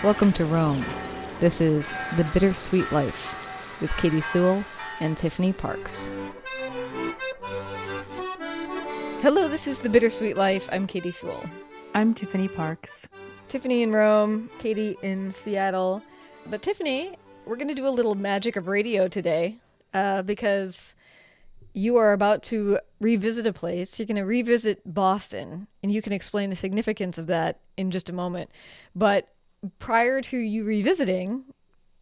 Welcome to Rome. This is The Bittersweet Life with Katie Sewell and Tiffany Parks. Hello, this is The Bittersweet Life. I'm Katie Sewell. I'm Tiffany Parks. Tiffany in Rome, Katie in Seattle. But Tiffany, we're going to do a little magic of radio today because you are about to revisit a place. You're going to revisit Boston, and you can explain the significance of that in just a moment. But prior to you revisiting,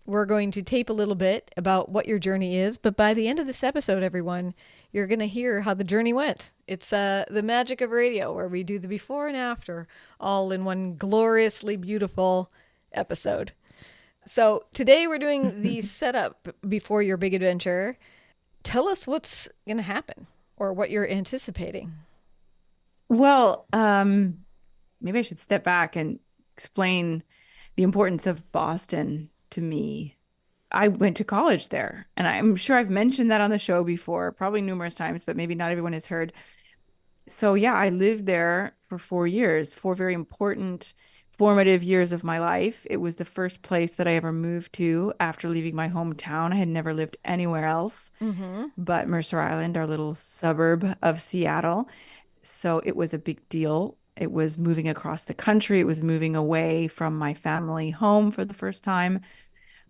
we're going to tape a little bit about what your journey is. But by the end of this episode, everyone, you're going to hear how the journey went. It's the magic of radio, where we do the before and after all in one gloriously beautiful episode. So today we're doing the setup before your big adventure. Tell us what's going to happen or what you're anticipating. Well, maybe I should step back and explain the importance of Boston to me. I went to college there, and I'm sure I've mentioned that on the show before, probably numerous times, but maybe not everyone has heard. So yeah, I lived there for 4 years, 4 very important, formative years of my life. It was the first place that I ever moved to after leaving my hometown. I had never lived anywhere else but Mercer Island, our little suburb of Seattle. So it was a big deal. It was moving across the country. It was moving away from my family home for the first time,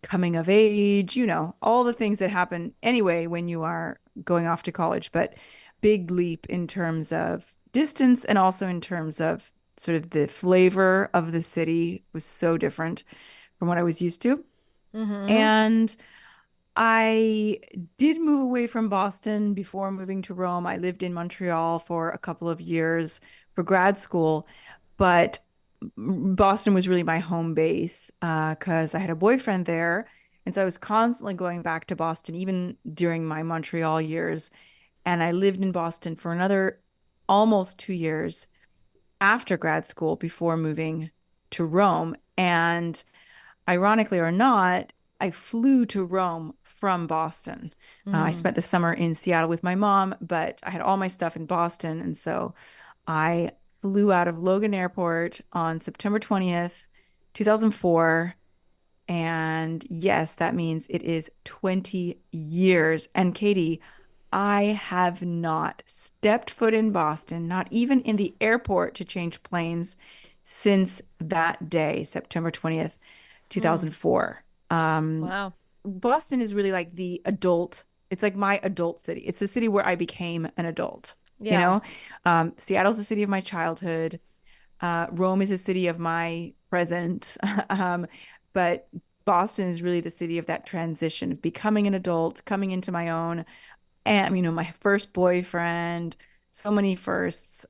coming of age, all the things that happen anyway when you are going off to college. But big leap in terms of distance and also in terms of sort of the flavor of the city was so different from what I was used to. Mm-hmm. And I did move away from Boston before moving to Rome. I lived in Montreal for a couple of years for grad school, but Boston was really my home base because I had a boyfriend there. And so I was constantly going back to Boston, even during my Montreal years. And I lived in Boston for another almost 2 years after grad school before moving to Rome. And ironically or not, I flew to Rome from Boston. I Mm. spent the summer in Seattle with my mom, but I had all my stuff in Boston. And so I flew out of Logan Airport on September 20th, 2004. And yes, that means it is 20 years. And Katie, I have not stepped foot in Boston, not even in the airport to change planes since that day, September 20th, Mm. 2004. Wow. Boston is really like it's like my adult city. It's the city where I became an adult, you Yeah. know? Seattle's the city of my childhood. Rome is a city of my present. But Boston is really the city of that transition of becoming an adult, coming into my own, and my first boyfriend, so many firsts.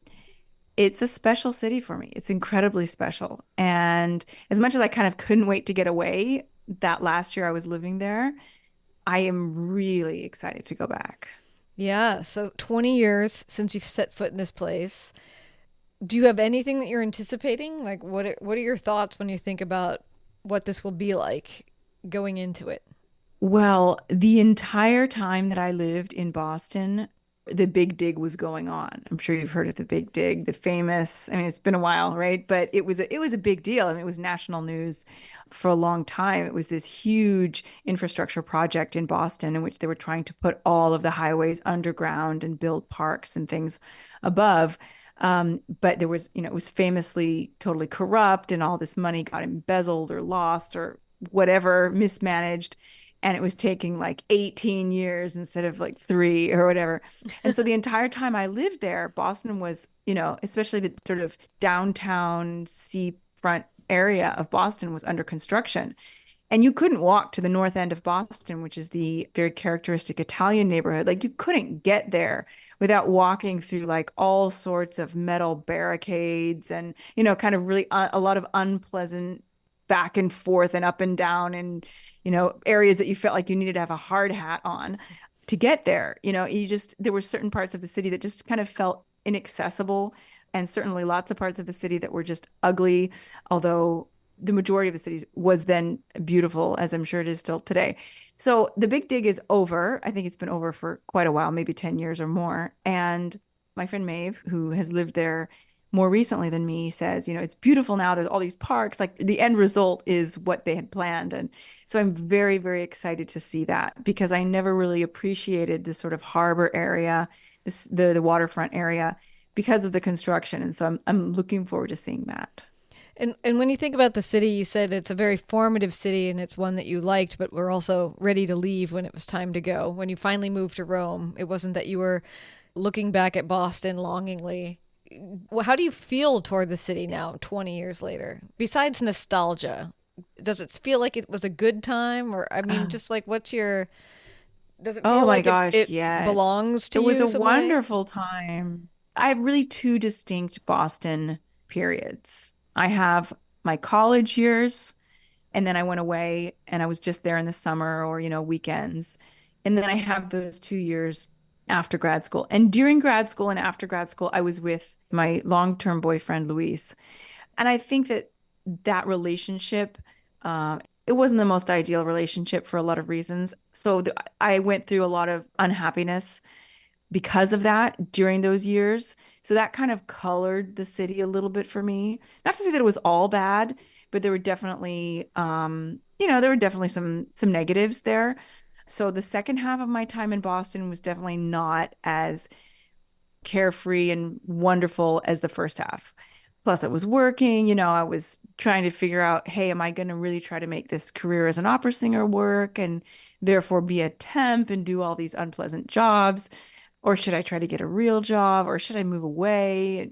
It's a special city for me. It's incredibly special. And as much as I kind of couldn't wait to get away that last year I was living there, I am really excited to go back. Yeah. So 20 years since you've set foot in this place. Do you have anything that you're anticipating? Like, what are your thoughts when you think about what this will be like going into it? Well, the entire time that I lived in Boston, the Big Dig was going on. I'm sure you've heard of the Big Dig, the famous, I mean, it's been a while, right? But it was a big deal. I mean, it was national news for a long time. It was this huge infrastructure project in Boston in which they were trying to put all of the highways underground and build parks and things above. But it was famously totally corrupt, and all this money got embezzled or lost or whatever, mismanaged, and it was taking like 18 years instead of like 3 or whatever. And so the entire time I lived there, Boston was, especially the sort of downtown seafront area of Boston was under construction. And you couldn't walk to the north end of Boston, which is the very characteristic Italian neighborhood. Like you couldn't get there without walking through like all sorts of metal barricades and, kind of really a lot of unpleasant back and forth and up and down and, areas that you felt like you needed to have a hard hat on to get there. There were certain parts of the city that just kind of felt inaccessible, and certainly lots of parts of the city that were just ugly, although the majority of the cities was then beautiful, as I'm sure it is still today. So the Big Dig is over. I think it's been over for quite a while, maybe 10 years or more. And my friend Maeve, who has lived there more recently than me says, it's beautiful now. There's all these parks. Like the end result is what they had planned. And so I'm very, very excited to see that because I never really appreciated this sort of harbor area, the waterfront area because of the construction. And so I'm looking forward to seeing that. And when you think about the city, you said it's a very formative city and it's one that you liked, but were also ready to leave when it was time to go. When you finally moved to Rome, it wasn't that you were looking back at Boston longingly. Well, how do you feel toward the city now, 20 years later? Besides nostalgia, does it feel like it was a good time? Or, I mean, Uh, just like, does it oh feel my like gosh, it yes. belongs to It was you a some way? wonderful time. I have really two distinct Boston periods. I have my college years, and then I went away and I was just there in the summer or, weekends. And then I have those 2 years after grad school. And during grad school and after grad school, I was with my long-term boyfriend, Luis. And I think that that relationship, it wasn't the most ideal relationship for a lot of reasons. So I went through a lot of unhappiness because of that during those years. So that kind of colored the city a little bit for me. Not to say that it was all bad, but there were definitely, there were definitely some negatives there. So the second half of my time in Boston was definitely not as carefree and wonderful as the first half. Plus, it was working, I was trying to figure out, hey, am I going to really try to make this career as an opera singer work and therefore be a temp and do all these unpleasant jobs? Or should I try to get a real job? Or should I move away?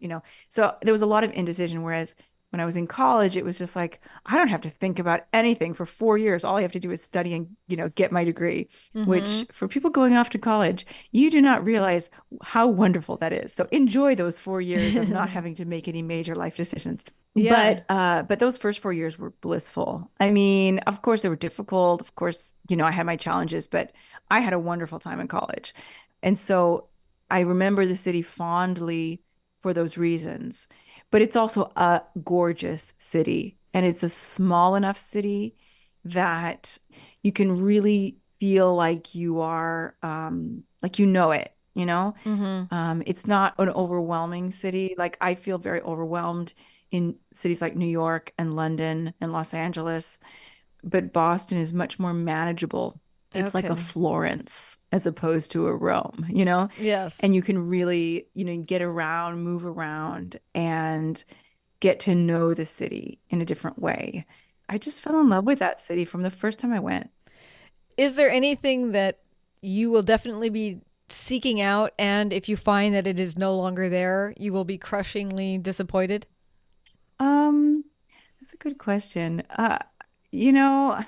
So there was a lot of indecision. Whereas when I was in college, it was just like, I don't have to think about anything for 4 years. All I have to do is study and, get my degree, which Mm-hmm. for people going off to college, you do not realize how wonderful that is. So enjoy those 4 years of not having to make any major life decisions. Yeah. But those first 4 years were blissful. I mean, of course they were difficult. Of course, I had my challenges, but I had a wonderful time in college. And so I remember the city fondly for those reasons. But it's also a gorgeous city. And it's a small enough city that you can really feel like you are, like you know it, you know? Mm-hmm. It's not an overwhelming city. Like I feel very overwhelmed in cities like New York and London and Los Angeles, but Boston is much more manageable. It's like a Okay. Florence as opposed to a Rome. Yes. And you can really, get around, move around, and get to know the city in a different way. I just fell in love with that city from the first time I went. Is there anything that you will definitely be seeking out, and if you find that it is no longer there, you will be crushingly disappointed? Um, that's a good question. You know,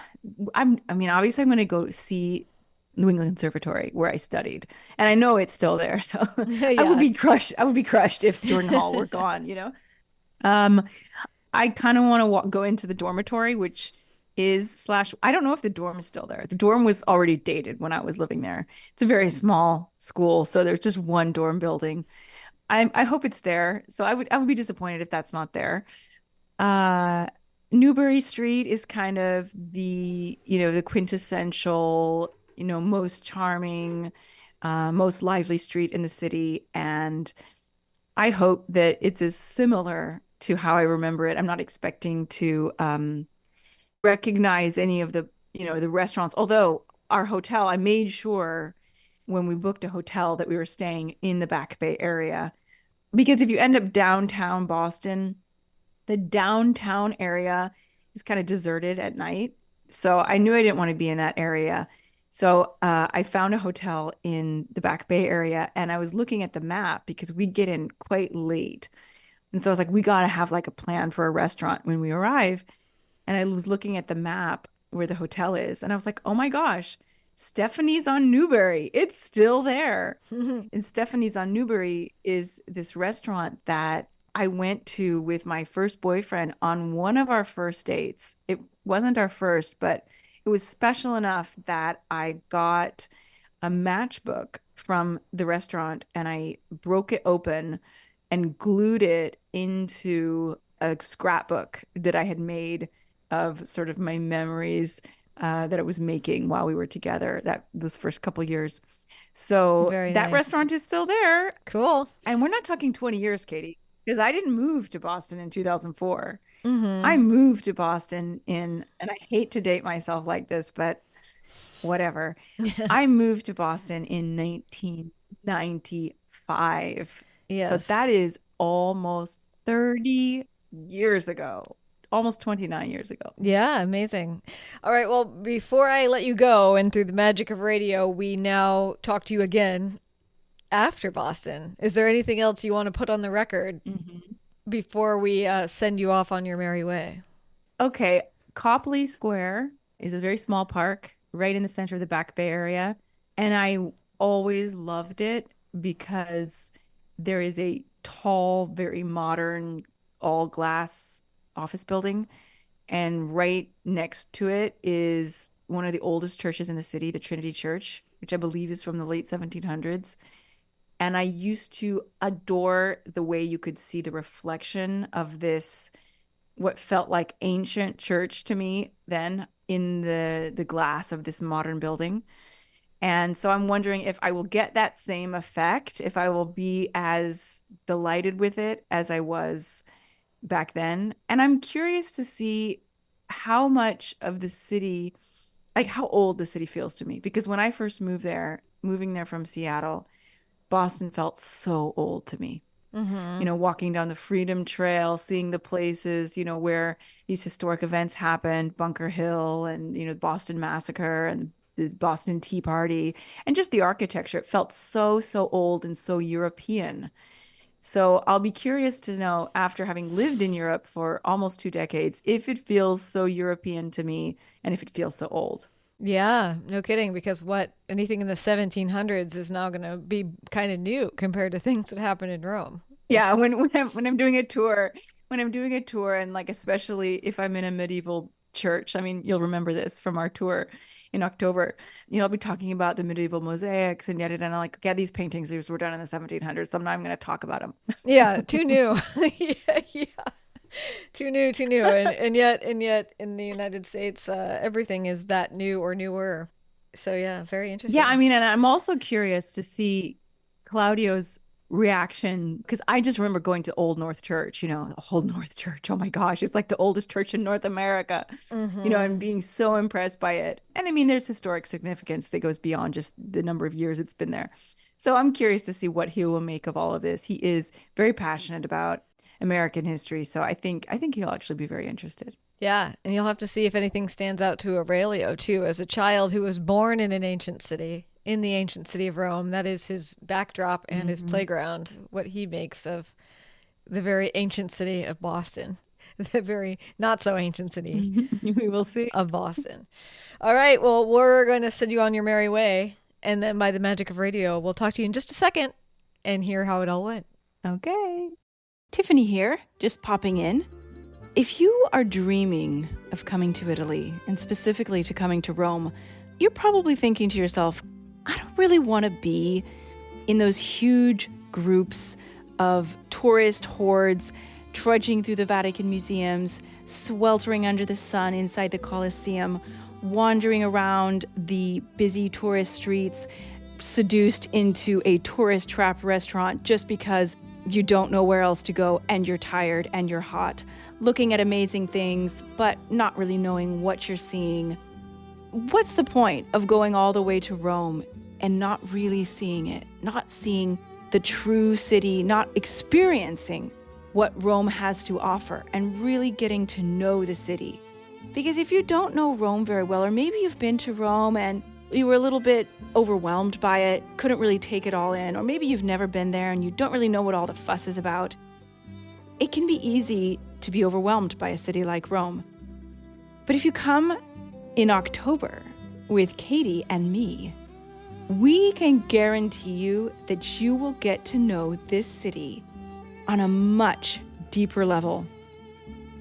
I mean, obviously I'm going to go see New England Conservatory where I studied. And I know it's still there. So I would Yeah. be crushed. I would be crushed if Jordan Hall were gone. Um, I kind of want to go into the dormitory, which is slash, I don't know if the dorm is still there. The dorm was already dated when I was living there. It's a very small school, so there's just one dorm building. I hope it's there. So I would be disappointed if that's not there. Uh, Newbury Street is kind of the quintessential, most charming, most lively street in the city. And I hope that it's as similar to how I remember it. I'm not expecting to recognize any of the restaurants. Although our hotel, I made sure when we booked a hotel that we were staying in the Back Bay area. Because if you end up downtown Boston, the downtown area is kind of deserted at night. So I knew I didn't want to be in that area. So I found a hotel in the Back Bay area and I was looking at the map because we'd get in quite late. And so I was like, we got to have like a plan for a restaurant when we arrive. And I was looking at the map where the hotel is and I was like, oh my gosh, Stephanie's on Newbury. It's still there. And Stephanie's on Newbury is this restaurant that I went to with my first boyfriend on one of our first dates. It wasn't our first, but it was special enough that I got a matchbook from the restaurant and I broke it open and glued it into a scrapbook that I had made of sort of my memories that I was making while we were together that those first couple years. So Very that nice. restaurant is still there. Cool. And we're not talking 20 years, Katie. because I didn't move to Boston in 2004. I Mm-hmm. moved to Boston and I hate to date myself like this, but whatever. I moved to Boston in 1995. So Yes. that is almost 30 years ago, almost 29 years ago. Yeah, amazing. All right, well, before I let you go and through the magic of radio, we now talk to you again after Boston. Is there anything else you want to put on the record Mhm. before we send you off on your merry way? Okay, Copley Square is a very small park right in the center of the Back Bay area. And I always loved it because there is a tall, very modern, all glass office building. And right next to it is one of the oldest churches in the city, the Trinity Church, which I believe is from the late 1700s. And I used to adore the way you could see the reflection of this, what felt like ancient church to me then in the glass of this modern building. And so I'm wondering if I will get that same effect, if I will be as delighted with it as I was back then. And I'm curious to see how much of the city, like how old the city feels to me. Because when I first moved there, moving there from Seattle, Boston felt so old to me. Mm-hmm. Walking down the Freedom Trail, seeing the places, where these historic events happened, Bunker Hill and, Boston Massacre and the Boston Tea Party, and just the architecture. It felt so, so old and so European. So I'll be curious to know, after having lived in Europe for almost 2 decades, if it feels so European to me and if it feels so old. Yeah, no kidding, because what anything in the 1700s is now going to be kind of new compared to things that happened in Rome. Yeah, when I'm doing a tour, and like especially if I'm in a medieval church, I mean, you'll remember this from our tour in October. I'll be talking about the medieval mosaics and yet, and I'm like, yeah, these paintings these were done in the 1700s. So now I'm going to talk about them. Yeah, too new. Yeah, yeah. Too new, and yet in the United States, everything is that new or newer. So yeah, very Yeah, I interesting. mean, and I'm also curious to see Claudio's reaction because I just remember going to Old North Church, Old North Church. Oh my gosh, it's like the oldest church in North America, and Mm-hmm. being so impressed by it. And I mean, there's historic significance that goes beyond just the number of years it's been there. So I'm curious to see what he will make of all of this. He is very passionate about American history, so I think he'll actually be very interested. Yeah, and you'll have to see if anything stands out to Aurelio too, as a child who was born in an ancient city, in the ancient city of Rome. That is his backdrop and his Mhm. playground. What he makes of the very ancient city of Boston, the very not so ancient city We will see. of Boston. All right, well, we're going to send you on your merry way, and then by the magic of radio, we'll talk to you in just a second and hear how it all went. Okay. Tiffany here, just popping in. If you are dreaming of coming to Italy, and specifically to coming to Rome, you're probably thinking to yourself, I don't really want to be in those huge groups of tourist hordes trudging through the Vatican museums, sweltering under the sun inside the Colosseum, wandering around the busy tourist streets, seduced into a tourist trap restaurant just because you don't know where else to go and you're tired and you're hot, looking at amazing things, but not really knowing what you're seeing. What's the point of going all the way to Rome and not really seeing it, not seeing the true city, not experiencing what Rome has to offer and really getting to know the city? Because if you don't know Rome very well, or maybe you've been to Rome and you were a little bit overwhelmed by it, couldn't really take it all in, or maybe you've never been there and you don't really know what all the fuss is about, it can be easy to be overwhelmed by a city like Rome. But if you come in October with Katie and me, we can guarantee you that you will get to know this city on a much deeper level.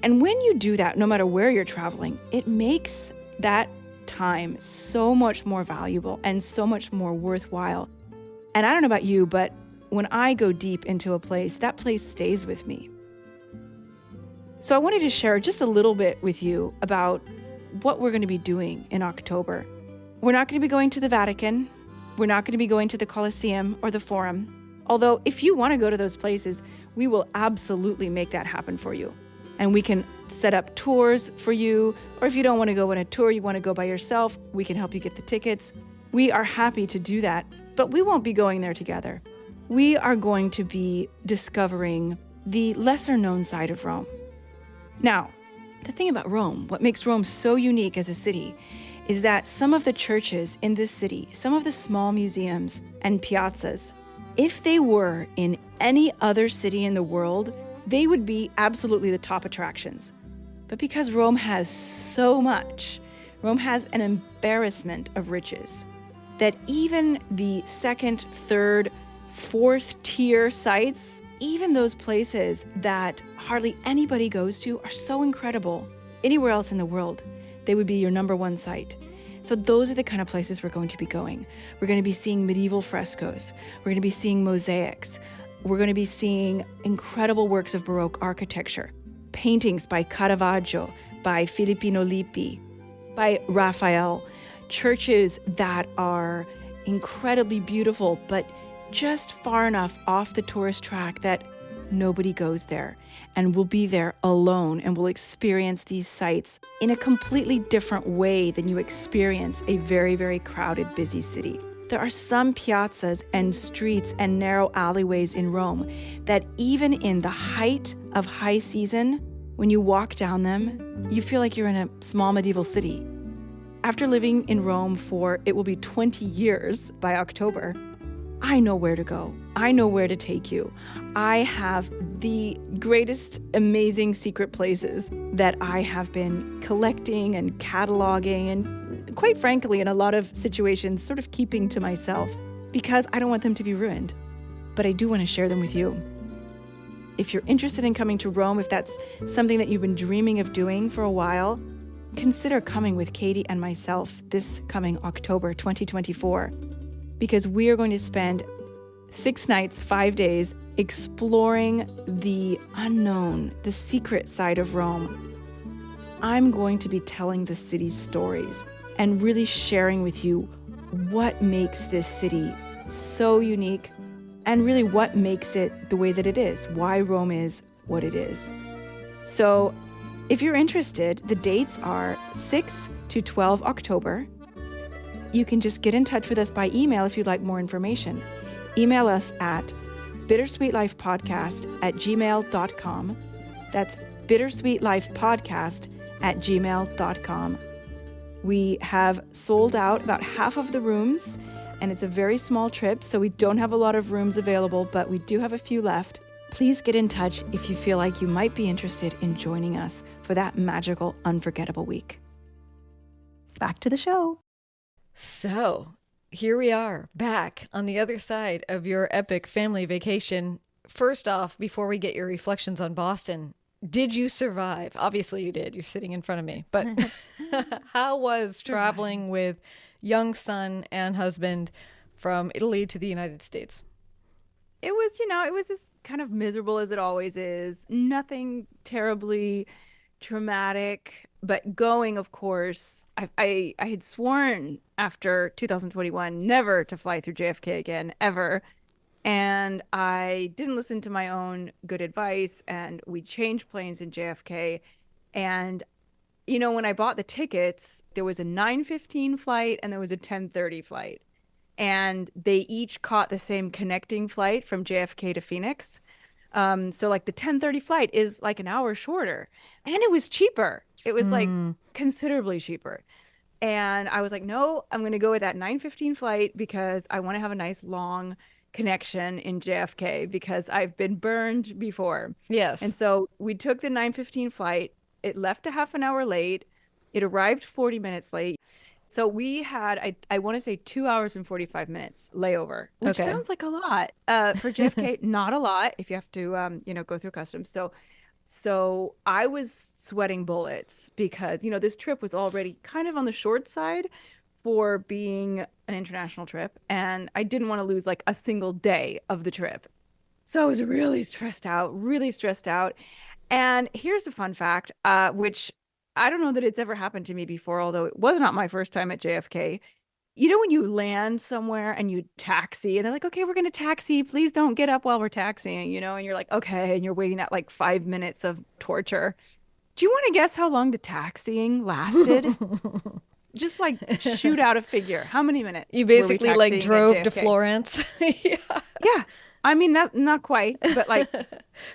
And when you do that, no matter where you're traveling, it makes that time so much more valuable and so much more worthwhile. And I don't know about you, but when I go deep into a place, that place stays with me. So I wanted to share just a little bit with you about what we're going to be doing in October. We're not going to be going to the Vatican. We're not going to be going to the Colosseum or the Forum. Although if you want to go to those places, we will absolutely make that happen for you. And we can set up tours for you. Or if you don't want to go on a tour, you want to go by yourself, we can help you get the tickets. We are happy to do that, but we won't be going there together. We are going to be discovering the lesser known side of Rome. Now, the thing about Rome, what makes Rome so unique as a city, is that some of the churches in this city, some of the small museums and piazzas, if they were in any other city in the world, they would be absolutely the top attractions. But because Rome has so much, Rome has an embarrassment of riches, that even the second, third, fourth tier sites, even those places that hardly anybody goes to, are so incredible. Anywhere else in the world, they would be your number one site. So those are the kind of places we're going to be going. We're going to be seeing medieval frescoes. We're going to be seeing mosaics. We're going to be seeing incredible works of Baroque architecture, paintings by Caravaggio, by Filippino Lippi, by Raphael, churches that are incredibly beautiful, but just far enough off the tourist track that nobody goes there, and we'll be there alone, and we'll experience these sites in a completely different way than you experience a very, very crowded, busy city. There are some piazzas and streets and narrow alleyways in Rome that even in the height of high season, when you walk down them, you feel like you're in a small medieval city. After living in Rome for, it will be 20 years by October, I know where to go. I know where to take you. I have the greatest, amazing secret places that I have been collecting and cataloging and, quite frankly, in a lot of situations, sort of keeping to myself because I don't want them to be ruined. But I do want to share them with you. If you're interested in coming to Rome, if that's something that you've been dreaming of doing for a while, consider coming with Katie and myself this coming October 2024. Because we are going to spend 6 nights, 5 days exploring the unknown, the secret side of Rome. I'm going to be telling the city's stories and really sharing with you what makes this city so unique and really what makes it the way that it is, why Rome is what it is. So if you're interested, the dates are 6 to 12 October. You can just get in touch with us by email if you'd like more information. Email us at bittersweetlifepodcast@gmail.com. That's bittersweetlifepodcast@gmail.com. We have sold out about half of the rooms, and it's a very small trip, so we don't have a lot of rooms available, but we do have a few left. Please get in touch if you feel like you might be interested in joining us for that magical, unforgettable week. Back to the show. So, here we are, back on the other side of your epic family vacation. First off, before we get your reflections on Boston, did you survive? Obviously you did. You're sitting in front of me. But how was traveling with young son and husband from Italy to the United States? It was, it was as kind of miserable as it always is. Nothing terribly traumatic, but going, of course, I had sworn after 2021 never to fly through JFK again, ever. And I didn't listen to my own good advice, and we changed planes in JFK. And, when I bought the tickets, there was a 9:15 flight and there was a 10:30 flight. And they each caught the same connecting flight from JFK to Phoenix. So like the 10:30 flight is like an hour shorter, and it was cheaper. It was like considerably cheaper. And I was like, no, I'm going to go with that 9:15 flight because I want to have a nice long connection in JFK because I've been burned before. Yes. And so we took the 9:15 flight. It left a half an hour late. It arrived 40 minutes late. So we had, I want to say 2 hours and 45 minutes layover, which sounds like a lot. For JFK, not a lot if you have to, go through customs. So I was sweating bullets because, this trip was already kind of on the short side for being an international trip. And I didn't want to lose like a single day of the trip. So I was really stressed out. And here's a fun fact, which I don't know that it's ever happened to me before, although it was not my first time at JFK. You know, when you land somewhere and you taxi and they're like, okay, we're going to taxi. Please don't get up while we're taxiing, you know, and you're like, okay. And you're waiting that like 5 minutes of torture. Do you want to guess how long the taxiing lasted? Just like shoot out a figure. How many minutes You were we basically like taxiing at drove to JFK? Florence. Yeah. Yeah. I mean, not quite, but like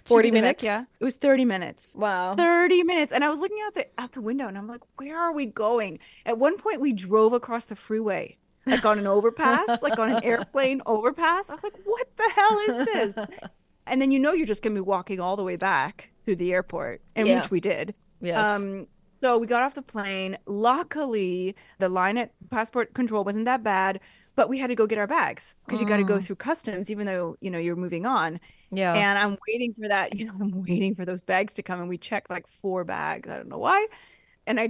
40 shoot me the minutes? yeah. It was 30 minutes. Wow. 30 minutes. And I was looking out the window and I'm like, where are we going? At one point we drove across the freeway, like on an overpass, like on an airplane overpass. I was like, what the hell is this? And then you know you're just gonna be walking all the way back through the airport, and Yeah. which we did. Yes. So we got off the plane. Luckily, the line at passport control wasn't that bad, but we had to go get our bags because you got to go through customs, even though, you know, you're moving on. Yeah. And I'm waiting for that, you know, I'm waiting for those bags to come. And we checked like 4 bags. I don't know why. And I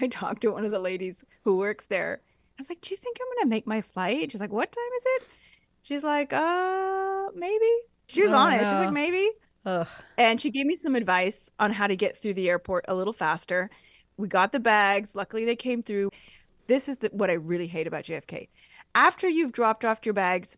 talked to one of the ladies who works there. I was like, do you think I'm going to make my flight? She's like, what time is it? She's like, maybe. She was Oh, honest. She's like, no. maybe. Ugh. And she gave me some advice on how to get through the airport a little faster. We got the bags. Luckily, they came through. This is what I really hate about JFK. After you've dropped off your bags,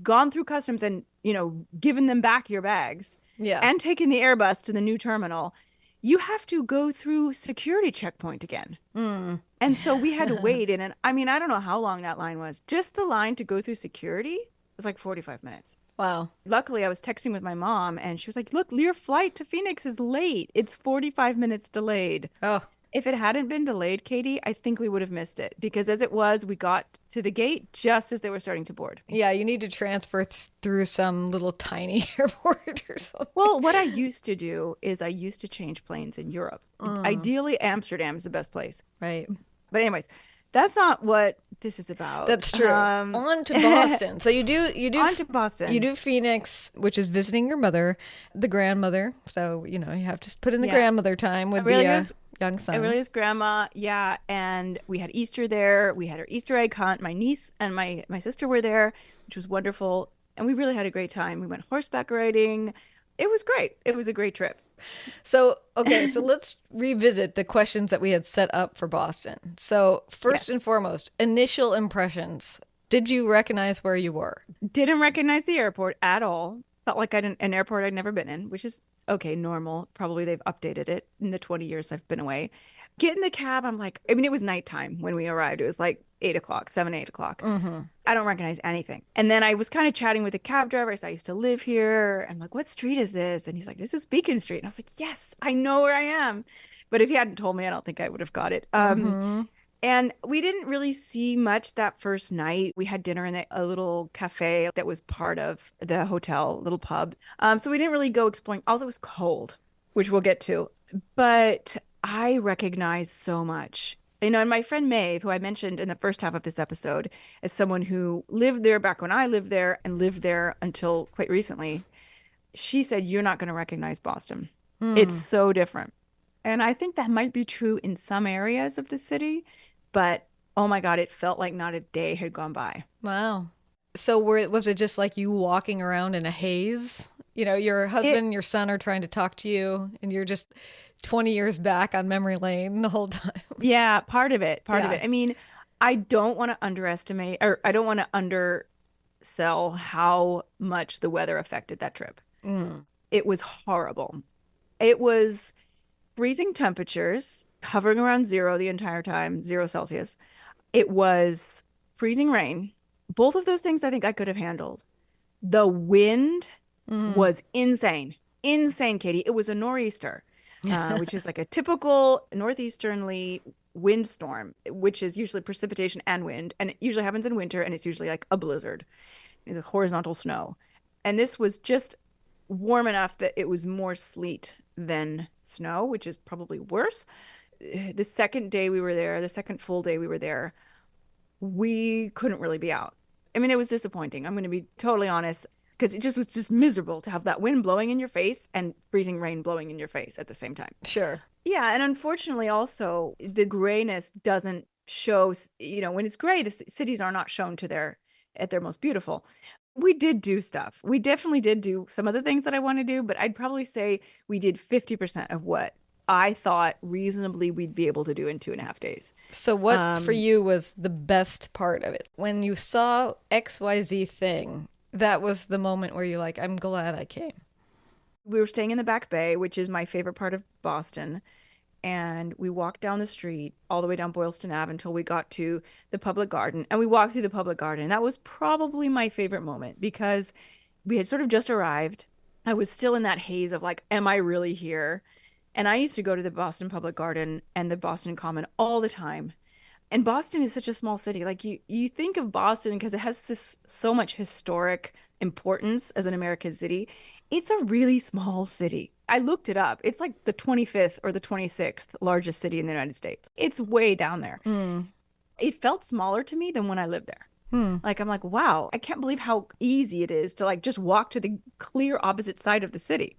gone through customs and, you know, given them back your bags Yeah. and taken the Airbus to the new terminal, you have to go through security checkpoint again. And so we had to wait in. And I mean, I don't know how long that line was. Just the line to go through security was like 45 minutes. Wow. Luckily, I was texting with my mom and she was like, look, your flight to Phoenix is late. It's 45 minutes delayed. Oh, If it hadn't been delayed, Katie, I think we would have missed it because as it was, we got to the gate just as they were starting to board. yeah. You need to transfer through some little tiny airport or something. Well, what I used to do is I used to change planes in Europe. Ideally, Amsterdam is the best place. Right. But anyways, that's not what this is about. That's true. On to Boston. So you do On to Boston. You do Phoenix, which is visiting your mother, the grandmother. So, you know, you have to put in the Yeah. grandmother time with really the is- young son. It really is grandma. Yeah. And we had Easter there. We had our Easter egg hunt. My niece and my sister were there, which was wonderful. And we really had a great time. We went horseback riding. It was great. It was a great trip. So, okay, so let's revisit the questions that we had set up for Boston. So, first Yes. and foremost, initial impressions. Did you recognize where you were? Didn't recognize the airport at all. Felt like an airport I'd never been in, which is okay, normal. Probably they've updated it in the 20 years I've been away. Get in the cab. I'm like, I mean, it was nighttime when we arrived. It was like 8 o'clock, 7, 8 o'clock. I don't recognize anything. And then I was kind of chatting with the cab driver. I said, I used to live here. I'm like, what street is this? And he's like, this is Beacon Street. And I was like, yes, I know where I am. But if he hadn't told me, I don't think I would have got it. And we didn't really see much that first night. We had dinner in a little cafe that was part of the hotel, little pub. So we didn't really go exploring. Also, it was cold, which we'll get to. But I recognize so much. You know, and my friend Maeve, who I mentioned in the first half of this episode, as someone who lived there back when I lived there and lived there until quite recently, she said, you're not going to recognize Boston. It's so different. And I think that might be true in some areas of the city, but oh my God, it felt like not a day had gone by. Wow. So was it just like you walking around in a haze? You know, your husband and your son are trying to talk to you and you're just 20 years back on memory lane the whole time. Yeah, part of it. Part of Yeah. it. I mean, I don't want to underestimate or I don't want to undersell how much the weather affected that trip. It was horrible. It was freezing temperatures, hovering around zero the entire time, 0 Celsius. It was freezing rain. Both of those things I think I could have handled. The wind was insane. Insane, Katie. It was a nor'easter, which is like a typical northeasterly windstorm, which is usually precipitation and wind. And it usually happens in winter, and it's usually like a blizzard. It's a horizontal snow. And this was just warm enough that it was more sleet than snow, which is probably worse. The second day we were there, the second full day we were there, we couldn't really be out. I mean, it was disappointing. I'm going to be totally honest, because it just was just miserable to have that wind blowing in your face and freezing rain blowing in your face at the same time. Sure. Yeah, and unfortunately also the grayness doesn't show, you know, when it's gray, the cities are not shown at their most beautiful. We did do stuff. We definitely did do some of the things that I want to do, but I'd probably say we did 50% of what I thought reasonably we'd be able to do in 2.5 days. So what for you was the best part of it? When you saw XYZ thing, that was the moment where you're like, I'm glad I came. We were staying in the Back Bay, which is my favorite part of Boston. And we walked down the street all the way down Boylston Ave until we got to the public garden. And we walked through the public garden. That was probably my favorite moment because we had sort of just arrived. I was still in that haze of like, am I really here? And I used to go to the Boston Public Garden and the Boston Common all the time. And Boston is such a small city. Like you think of Boston because it has this so much historic importance as an American city. It's a really small city. I looked it up. It's like the 25th or the 26th largest city in the United States. It's way down there. It felt smaller to me than when I lived there. Like I'm like, wow, I can't believe how easy it is to like just walk to the clear opposite side of the city.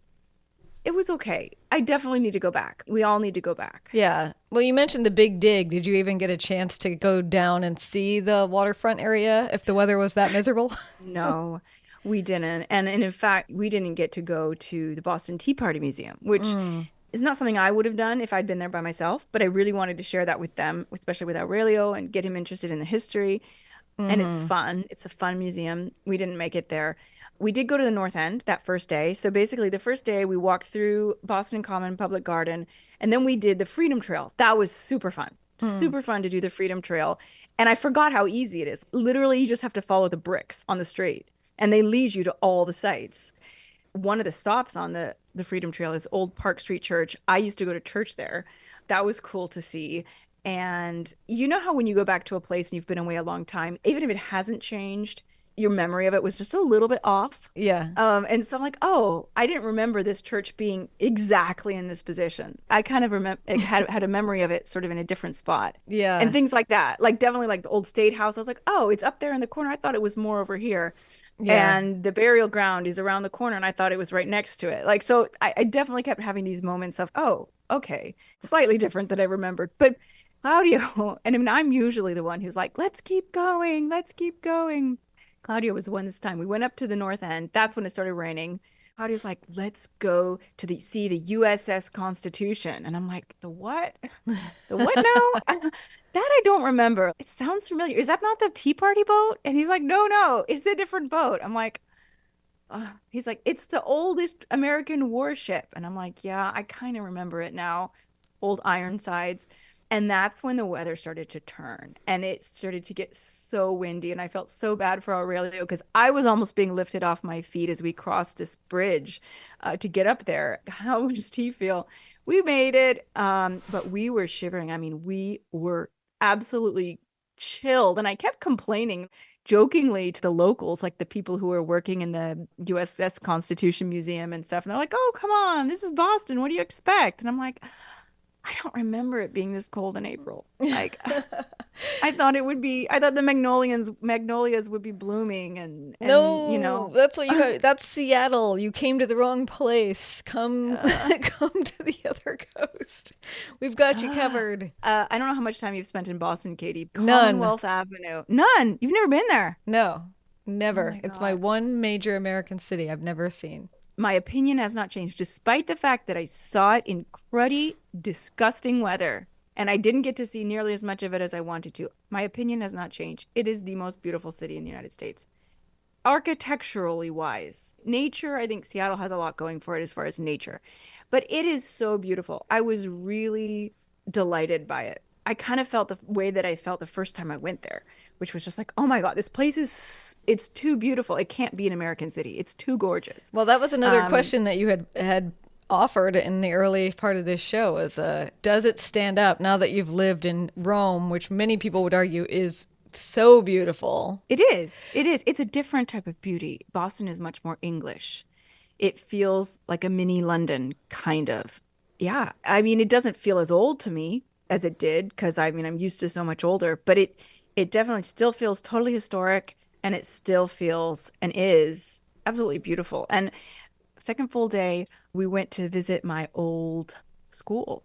It was okay. I definitely need to go back. We all need to go back. Yeah. Well, you mentioned the Big Dig. Did you even get a chance to go down and see the waterfront area if the weather was that miserable? No, we didn't. And in fact, we didn't get to go to the Boston Tea Party Museum, which is not something I would have done if I'd been there by myself. But I really wanted to share that with them, especially with Aurelio, and get him interested in the history. And it's fun. It's a fun museum. We didn't make it there. We did go to the North End that first day. So basically, the first day we walked through Boston Common Public Garden, and then we did the Freedom Trail. That was super fun. Super fun to do the Freedom Trail. And I forgot how easy it is. Literally, you just have to follow the bricks on the street, and they lead you to all the sites. One of the stops on the Freedom Trail is Old Park Street Church. I used to go to church there. That was cool to see. And you know how when you go back to a place and you've been away a long time, even if it hasn't changed, your memory of it was just a little bit off. Yeah. And so I'm like, oh, I didn't remember this church being exactly in this position. I kind of had a memory of it sort of in a different spot. Yeah. And things like that. Like definitely like the old State House. I was like, oh, it's up there in the corner. I thought it was more over here. Yeah. And the burial ground is around the corner, and I thought it was right next to it. Like, so I definitely kept having these moments of, oh, okay, slightly different than I remembered. But Claudio, and I mean, I'm usually the one who's like, let's keep going. Let's keep going. Claudio was the one this time. We went up to the North End. That's when it started raining. Claudio's like, let's go to see the USS Constitution. And I'm like, the what? The what now? That I don't remember. It sounds familiar. Is that not the Tea Party boat? And he's like, no, it's a different boat. I'm like, he's like, it's the oldest American warship. And I'm like, yeah, I kind of remember it now. Old Ironsides. And that's when the weather started to turn and it started to get so windy. And I felt so bad for Aurelio because I was almost being lifted off my feet as we crossed this bridge to get up there. How does he feel? We made it, but we were shivering. I mean, we were absolutely chilled. And I kept complaining jokingly to the locals, like the people who were working in the USS Constitution Museum and stuff. And they're like, oh, come on, this is Boston. What do you expect? And I'm like, I don't remember it being this cold in April. Like, I thought the magnolias would be blooming and no, you know. That's what that's Seattle. You came to the wrong place. Come to the other coast. We've got you covered. I don't know how much time you've spent in Boston, Katie. None. Commonwealth Avenue. None. You've never been there. No, never. Oh my It's my God. one major American city I've never seen. My opinion has not changed, despite the fact that I saw it in cruddy, disgusting weather, and I didn't get to see nearly as much of it as I wanted to. My opinion has not changed. It is the most beautiful city in the United States. Architecturally wise, nature, I think Seattle has a lot going for it as far as nature, but it is so beautiful. I was really delighted by it. I kind of felt the way that I felt the first time I went there, which was just like, oh my God, this place it's too beautiful. It can't be an American city. It's too gorgeous. Well, that was another question that you had offered in the early part of this show is, does it stand up now that you've lived in Rome, which many people would argue is so beautiful? It is. It is. It's a different type of beauty. Boston is much more English. It feels like a mini London, kind of. Yeah. I mean, it doesn't feel as old to me as it did because I mean, I'm used to so much older, but it definitely still feels totally historic and it still feels and is absolutely beautiful. And second full day, we went to visit my old school.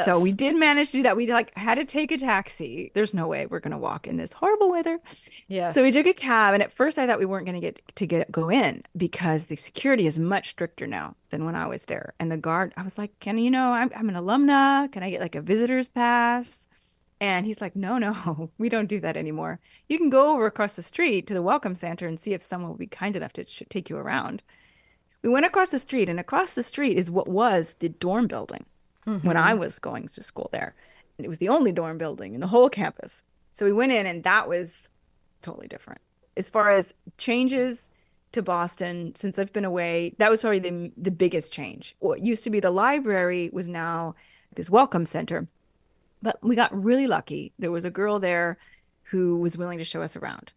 So we Yes. did manage to do that. We like had to take a taxi. There's no way we're going to walk in this horrible weather. So we Yes. took a cab, and at first I thought we weren't going to get go in because the security is much stricter now than when I was there. And the guard, I was like, "Can you know, I'm an alumna. Can I get like a visitor's pass?" And he's like, "No, no, we don't do that anymore. You can go over across the street to the welcome center and see if someone will be kind enough to take you around." We went across the street, and across the street is what was the dorm building when I Mm-hmm. was going to school there. And it was the only dorm building in the whole campus. So we went in, and that was totally different. As far as changes to Boston since I've been away, that was probably the biggest change. What used to be the library was now this welcome center. But we got really lucky. There was a girl there who was willing to show us around.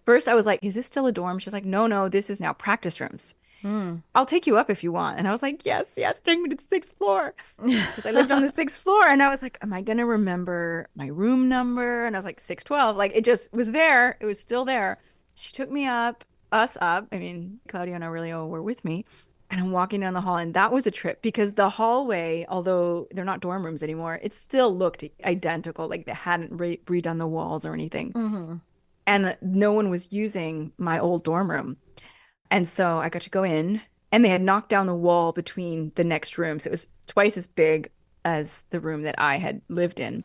First, I was like, "Is this still a dorm?" She's like, "No, no, this is now practice rooms. Mm. I'll take you up if you want." And I was like, "Yes, yes, take me to the sixth floor." Because I lived on the sixth floor. And I was like, "Am I going to remember my room number?" And I was like, 612. Like it just was there. It was still there. She took me up, us up. I mean, Claudia and Aurelio were with me. And I'm walking down the hall. And that was a trip because the hallway, although they're not dorm rooms anymore, it still looked identical. Like they hadn't redone the walls or anything. Mm-hmm. And no one was using my old dorm room. And so I got to go in, and they had knocked down the wall between the next rooms. It was twice as big as the room that I had lived in.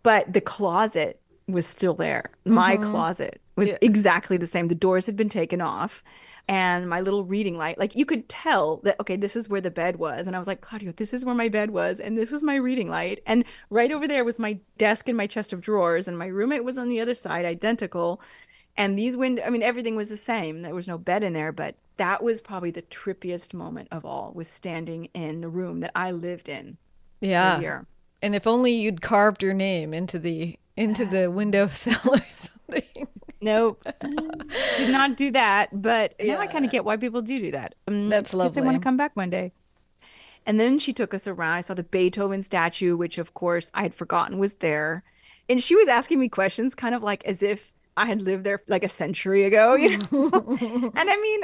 But the closet was still there. My Mm-hmm. closet was Yeah. exactly the same. The doors had been taken off. And my little reading light, like you could tell that, okay, this is where the bed was. And I was like, "Claudio, this is where my bed was. And this was my reading light. And right over there was my desk and my chest of drawers. And my roommate was on the other side, identical. And these windows, I mean, everything was the same. There was no bed in there, but that was probably the trippiest moment of all, was standing in the room that I lived in for a Yeah. year. And if only you'd carved your name into the windowsill or something. Nope. Did not do that, but now I kind of Yeah. get why people do that. That's Guess they want to lovely. come back one day. And then she took us around. I saw the Beethoven statue, which of course I had forgotten was there. And she was asking me questions kind of like as if I had lived there like a century ago, you know? And I mean,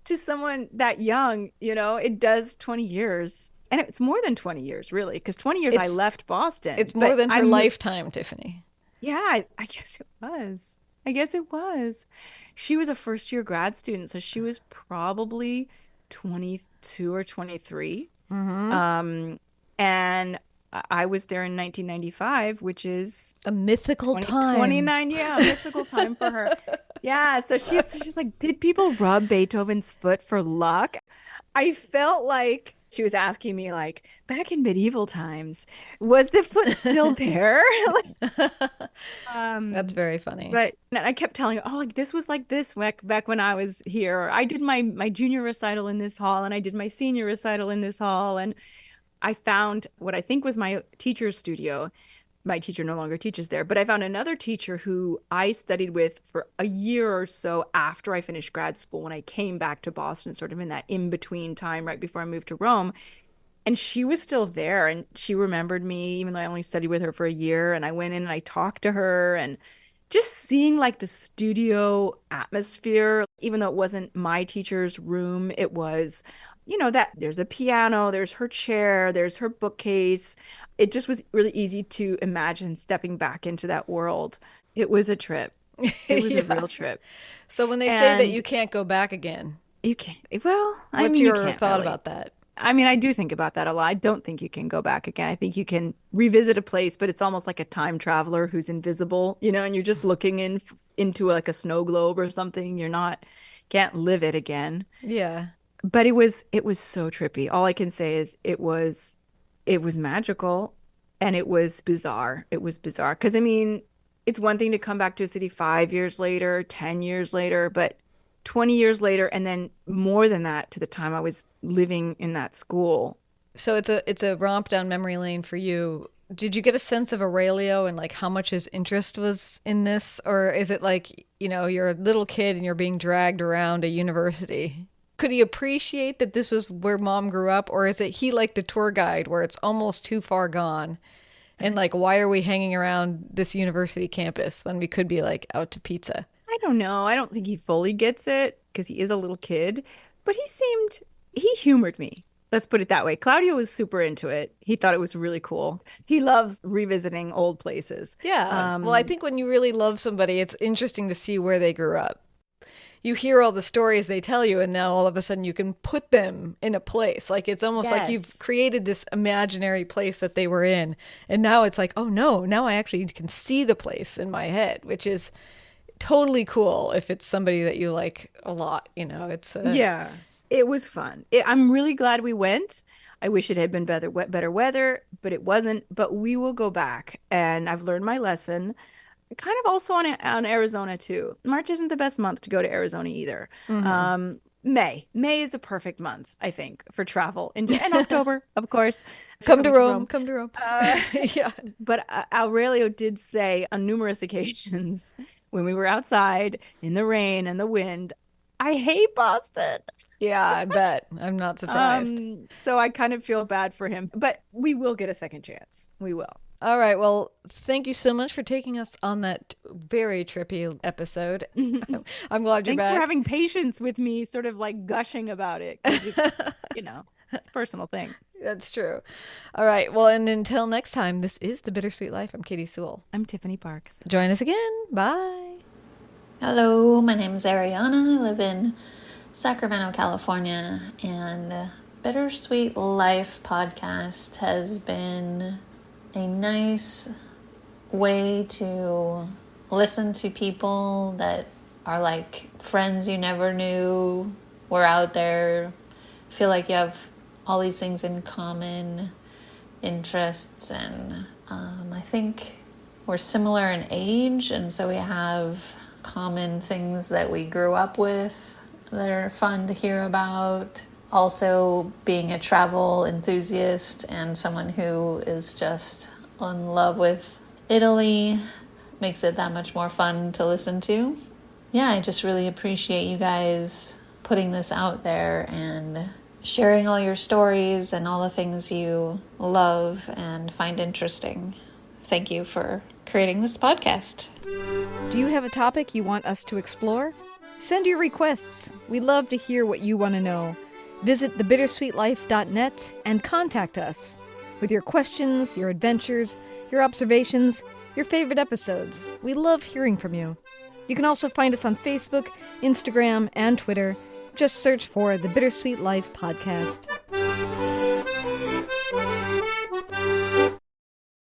to someone that young, it does 20 years. And it's more than 20 years, really, because 20 years I It's left Boston. it's more But than her lifetime, Tiffany. yeah, I guess it was. I guess it was. She was a first year grad student, so she was probably 22 or 23. Mm-hmm. Um, and I was there in 1995, which is A mythical 20 time. 29. Yeah, a mythical time for her. Yeah, so she's like, "Did people rub Beethoven's foot for luck?" I felt like she was asking me like, "Back in medieval times, was the foot still there?" That's Um, very funny. but and I kept telling her, "Oh, like this was like this back when I was here. Or I did my junior recital in this hall, and I did my senior recital in this hall." And I found what I think was my teacher's studio. My teacher no longer teaches there, but I found another teacher who I studied with for a year or so after I finished grad school when I came back to Boston, sort of in that in between time right before I moved to Rome. And she was still there, and she remembered me, even though I only studied with her for a year. And I went in and I talked to her, and just seeing like the studio atmosphere, even though it wasn't my teacher's room, it was, that there's a piano, there's her chair, there's her bookcase. It just was really easy to imagine stepping back into that world. It was a trip. It was a Yeah. real trip. So when they say that you And can't go back again, you can't, well, I what's mean, you your can't thought really. about that? I mean, I do think about that a lot. I don't think you can go back again. I think you can revisit a place, but it's almost like a time traveler who's invisible, and you're just looking into like a snow globe or something. You're not can't live it again. Yeah. But it was so trippy. All I can say is it was magical, and it was bizarre. It was bizarre because I mean, it's one thing to come back to a city 5 years later, 10 years later, but 20 years later, and then more than that to the time I was living in that school. So it's a romp down memory lane for you. Did you get a sense of Aurelio and like how much his interest was in this? Or is it like, you're a little kid and you're being dragged around a university? Could he appreciate that this was where mom grew up? Or is it he like the tour guide where it's almost too far gone? And like, why are we hanging around this university campus when we could be like out to pizza? I don't know. I don't think he fully gets it because he is a little kid, but he humored me. Let's put it that way. Claudio was super into it. He thought it was really cool. He loves revisiting old places. Yeah. Well, I think when you really love somebody, it's interesting to see where they grew up. You hear all the stories they tell you, and now all of a sudden you can put them in a place. Like it's almost like you've created this imaginary place that they were in. And now it's like, oh no, now I actually can see the place in my head, which is totally cool if it's somebody that you like a lot, you know. It's Yeah, it was fun. I'm really glad we went. I wish it had been better weather, but it wasn't. But we will go back, and I've learned my lesson. Kind of also on Arizona too. March isn't the best month to go to Arizona either. May is the perfect month, I think, for travel. And October, of course. Come to Rome. Yeah. But Aurelio did say on numerous occasions when we were outside in the rain and the wind, I hate Boston. Yeah, I bet. I'm not surprised. So I kind of feel bad for him, but we will get a second chance. We will. All right. Well, thank you so much for taking us on that very trippy episode. I'm glad you're back. Thanks for having patience with me sort of like gushing about it. 'Cause it's, it's a personal thing. That's true. All right. Well, and until next time, this is The Bittersweet Life. I'm Katie Sewell. I'm Tiffany Parks. Join us again. Bye. Hello, my name is Ariana. I live in Sacramento, California, and the Bittersweet Life podcast has been a nice way to listen to people that are like friends you never knew were out there. Feel like you have all these things in common, interests, and I think we're similar in age, and so we have common things that we grew up with that are fun to hear about. Also, being a travel enthusiast and someone who is just in love with Italy makes it that much more fun to listen to. Yeah, I just really appreciate you guys putting this out there and sharing all your stories and all the things you love and find interesting. Thank you for creating this podcast. Do you have a topic you want us to explore? Send your requests. We love to hear what you want to know. Visit thebittersweetlife.net and contact us with your questions, your adventures, your observations, your favorite episodes. We love hearing from you. You can also find us on Facebook, Instagram, and Twitter. Just search for The Bittersweet Life Podcast.